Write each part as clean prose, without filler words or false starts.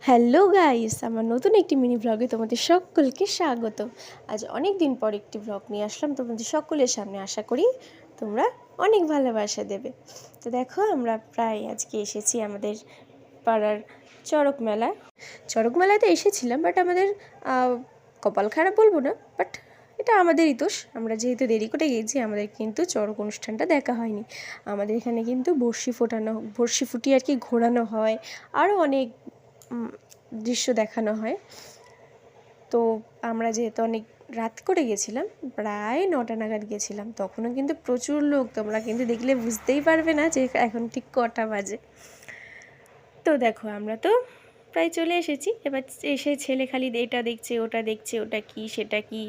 Hello guys, আমার নতুন একটি মিনি ব্লগে তোমাদের সকলকে স্বাগত। আজ অনেক দিন পর একটি ব্লগ নিয়ে আসলাম তোমাদের সকলের সামনে। আশা করি তোমরা অনেক ভালোবাসা দেবে। তো দেখো, আমরা প্রায় আজকে এসেছি আমাদের পাড়ার চড়ক মেলায়। চড়ক মেলাতে এসেছিলাম, বাট আমাদের কপাল খারাপ বলবো না, বাট এটা আমাদেরই দোষ। আমরা যেহেতু দেরি করে গিয়েছি, আমাদের কিন্তু চড়ক অনুষ্ঠানটা দেখা হয়নি। আমাদের এখানে কিন্তু বড়শি ফুটিয়ে আর কি ঘোরানো হয়, আরও অনেক দৃশ্য দেখানো হয়। তো আমরা যেহেতু অনেক রাত করে গেছিলাম, প্রায় 9টা নাগাদ গেছিলাম, তখনও কিন্তু প্রচুর লোক। তোমরা কিন্তু দেখলে বুঝতেই পারবে না যে এখন ঠিক কটা বাজে। তো দেখো, আমরা তো প্রায় চলে এসেছি। এবার এসে ছেলে খালি এটা দেখছে, ওটা দেখছে, ওটা কি সেটা কি,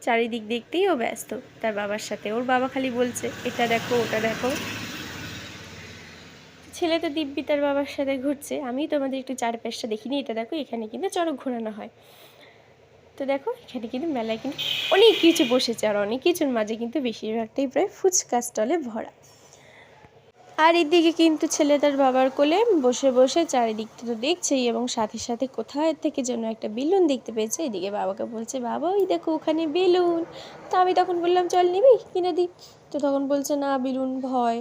চারিদিক দেখতেই ও ব্যস্ত তার বাবার সাথে। ওর বাবা খালি বলছে এটা দেখো, ওটা দেখো। ছেলে তো দিব্যি তার বাবার সাথে ঘুরছে। আমি তোমাদের একটু চারপাশটা দেখিনি। এটা দেখো, এখানে কিন্তু চড়ক ঘোরানো হয়। তো দেখো, এখানে কিন্তু মেলায় কিন্তু অনেক কিছু বসেছে, আর অনেক কিছুর মাঝে কিন্তু বেশিরভাগটাই প্রায় ফুচকা স্টলে ভরা। আর এদিকে কিন্তু ছেলে তার বাবার কোলে বসে বসে চারিদিকটা তো দেখছেই, এবং সাথে সাথে কোথায় থেকে যেন একটা বেলুন দেখতে পেয়েছে। এদিকে বাবাকে বলছে, বাবা ওই দেখো ওখানে বেলুন। তো আমি তখন বললাম, চল নিবি, কিনে দিই। তো তখন বলছে না, বেলুন ভয়।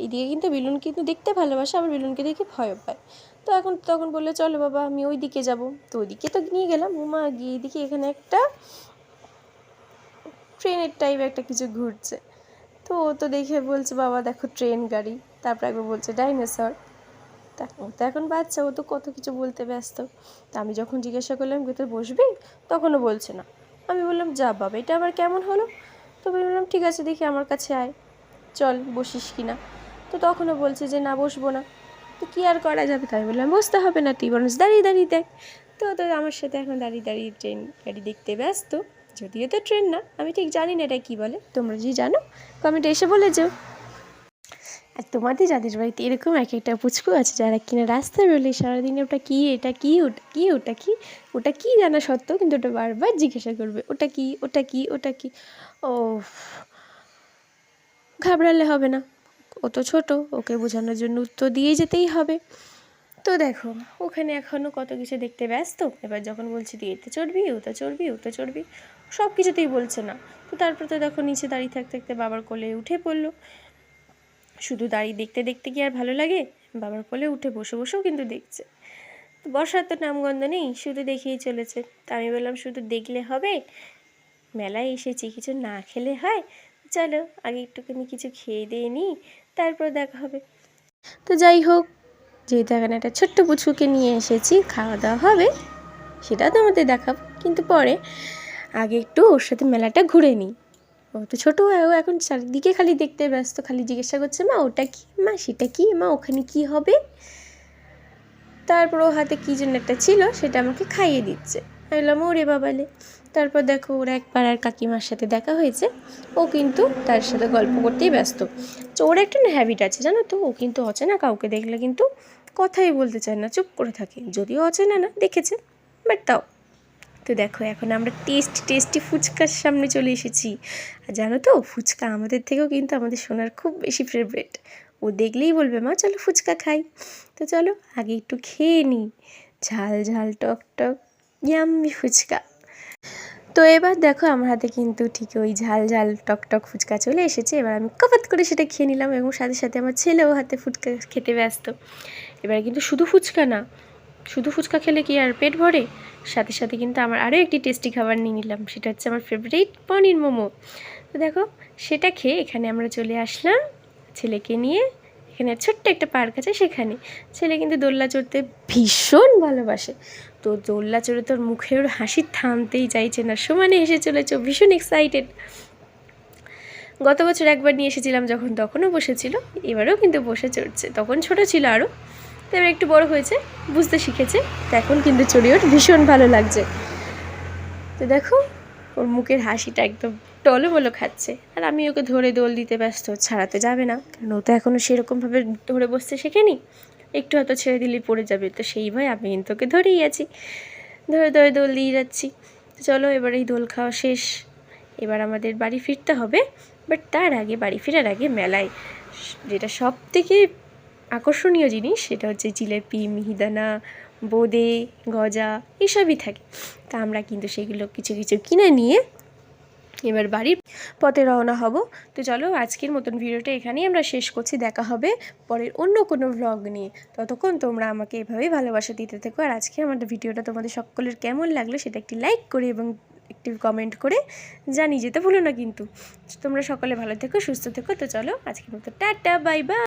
এদিকে কিন্তু বেলুন কিন্তু দেখতে ভালোবাসে, আবার বেলুনকে দেখে ভয়ও পায়। তো তখন বললে, চলো বাবা আমি ওই দিকে যাবো। তো ওইদিকে তো নিয়ে গেলাম। উমা, গিয়ে এদিকে এখানে একটা ট্রেনের টাইপ একটা কিছু ঘুরছে। তো ও তো দেখে বলছে, বাবা দেখো ট্রেন গাড়ি। তারপর একবার বলছে ডাইনোসর। ও তো এখন বাচ্চা, ও তো কত কিছু বলতে ব্যস্ত। তা আমি যখন জিজ্ঞাসা করলাম তো বসবি, তখনও বলছে না। আমি বললাম, যা বাবা এটা আবার কেমন হলো। তো বললাম, ঠিক আছে দেখি আমার কাছে আয়, চল বসিস কি না। তো তখনও বলছে যে না, বসবো না। তো কী আর করা যাবে, তাই বললাম বসতে হবে না, তুই বরঞ্চ দাঁড়িয়ে দাঁড়িয়ে দেখ। তো আমার সাথে এখন দাঁড়িয়ে দাঁড়িয়ে ট্রেন গাড়ি দেখতে ব্যস্ত। যদিও তো ট্রেন না, আমি ঠিক জানি না এটা কী বলে। তোমরা যদি জানো কমেন্টে এসে বলে যাও। আর তোমাদের যাদের বাড়িতে এরকম এক একটা পুচকু আছে, যারা কিনা রাস্তায় বেরোলে সারাদিনে ওটা কী, এটা কী, ওটা কী, ওটা কী, ওটা কী জানা সত্ত্বেও কিন্তু ওটা বারবার জিজ্ঞাসা করবে, ওটা কী, ওটা কী, ওটা কী। ও, ঘাবড়ালে হবে না, ও তো ছোটো, ওকে বোঝানোর জন্য উত্তর দিয়েই যেতেই হবে। তো দেখো, ওখানে এখনও কত কিছু দেখতে ব্যস্ত। এবার যখন বলছি তুই এতে চড়বি, ওটা চড়বি, ওটা চড়বি, সব কিছুতেই বলছে না। তো তারপর তো দেখো, নিচে দাঁড়িয়ে থাকতে থাকতে বাবার কোলে উঠে পড়লো। শুধু দাঁড়িয়ে দেখতে দেখতে কি আর ভালো লাগে? বাবার কোলে উঠে বসে বসেও কিন্তু দেখছে। তো বসার তো নামগন্ধ নেই, শুধু দেখেই চলেছে। তা আমি বললাম, শুধু দেখলে হবে? মেলায় এসেছি, কিছু না খেলে হয়? চলো আগে একটুখানি কিছু খেয়ে দিয়ে নিই, তারপর দেখা হবে। তো যাই হোক, যেহেতু এখানে একটা ছোট্ট পুচকুকে নিয়ে এসেছি, খাওয়া দাওয়া হবে, সেটা তো আমাদের দেখাবো, কিন্তু পরে আগে একটু ওর সাথে মেলাটা ঘুরে নিই। ও তো ছোটো, ও এখন চারিদিকে খালি দেখতে ব্যস্ত, খালি জিজ্ঞাসা করছে, মা ওটা কি, মা সেটা কি, মা ওখানে কি হবে। তারপর ও হাতে কী যেন একটা ছিল, সেটা আমাকে খাইয়ে দিচ্ছে। আমি বললাম, ওরে বাবালে। তারপর দেখো, ওর এক পাড়ার কাকিমার সাথে দেখা হয়েছে। ও কিন্তু তার সাথে গল্প করতেই ব্যস্ত। তো ওর একটা না হ্যাবিট আছে জানো তো, ও কিন্তু অচেনা কাউকে দেখলে কিন্তু কথাই বলতে চায় না, চুপ করে থাকে। যদিও অচেনা না, দেখেছে, বাট তাও। তো দেখো, এখন আমরা টেস্টি ফুচকার সামনে চলে এসেছি। আর জানো তো, ফুচকা আমাদের থেকেও কিন্তু আমাদের সোনার খুব বেশি ফেভারিট। ও দেখলেই বলবে, মা চলো ফুচকা খাই। তো চলো আগে একটু খেয়ে নিই ঝাল ঝাল টক টক ইয়াম্মি ফুচকা। তো এবার দেখো, আমার হাতে কিন্তু ঠিক ওই ঝাল ঝাল টক টক ফুচকা চলে এসেছে। এবার আমি কপাত করে সেটা খেয়ে নিলাম, এবং সাথে সাথে আমার ছেলেও হাতে ফুচকা খেতে ব্যস্ত। এবার কিন্তু শুধু ফুচকা না, শুধু ফুচকা খেলে কি আর পেট ভরে? সাথে সাথে কিন্তু আমার আরও একটি টেস্টি খাবার নিয়ে নিলাম, সেটা হচ্ছে আমার ফেভারিট পনির মোমো। তো দেখো, সেটা খেয়ে এখানে আমরা চলে আসলাম ছেলেকে নিয়ে। এখানে ছোট্ট একটা পার্ক আছে, সেখানে ছেলে কিন্তু দোলনা চড়তে ভীষণ ভালোবাসে। তো দোলনা চড়ে তোর মুখের হাসি থামতেই চাইছে না, সমানে হেসে চলেছে, ভীষণ এক্সাইটেড। গত বছর একবার নিয়ে এসেছিলাম যখন, তখনও বসেছিল, এবারেও কিন্তু বসে চড়ছে। তখন ছোট ছিল আরও, তো এবার একটু বড় হয়েছে, বুঝতে শিখেছে, তো এখন কিন্তু চড়ে ওর ভীষণ ভালো লাগছে। তো দেখো, ওর মুখের হাসিটা একদম টলমলো খাচ্ছে। আর আমি ওকে ধরে দোল দিতে ব্যস্ত, ছাড়াতে যাবে না, কারণ ও তো এখনও সেরকমভাবে ধরে বসতে শেখেনি। একটু হয়তো ছেড়ে দিলেই পড়ে যাবে, তো সেই ভয় আমি কিন্তু ওকে ধরেই আছি, ধরে ধরে দোল দিয়ে যাচ্ছি। তো চলো, এবার এই দোল খাওয়া শেষ, এবার আমাদের বাড়ি ফিরতে হবে। বাট তার আগে, বাড়ি ফেরার আগে মেলায় যেটা সব থেকে আকর্ষণীয় জিনিস সেটা হচ্ছে জিলেপি, মিহিদানা, বোঁদে, গজা এসবই থাকে। তা আমরা কিন্তু সেগুলো কিছু কিছু কিনে নিয়ে এবার বাড়ির পথে রওনা হব। তো চলো আজকের মতন ভিডিওটা এখানেই আমরা শেষ করছি। দেখা হবে পরের অন্য কোনো ভ্লগ নিয়ে। ততক্ষণ তোমরা আমাকে এভাবেই ভালোবাসা দিতে থেকো। আর আজকে আমাদের ভিডিওটা তোমাদের সকলের কেমন লাগলো সেটা একটি লাইক করে এবং একটি কমেন্ট করে জানিয়ে যেতে ভুলো না কিন্তু। তোমরা সকলে ভালো থেকো, সুস্থ থেকো। তো চলো আজকের মতো টাটা, বাই বাই।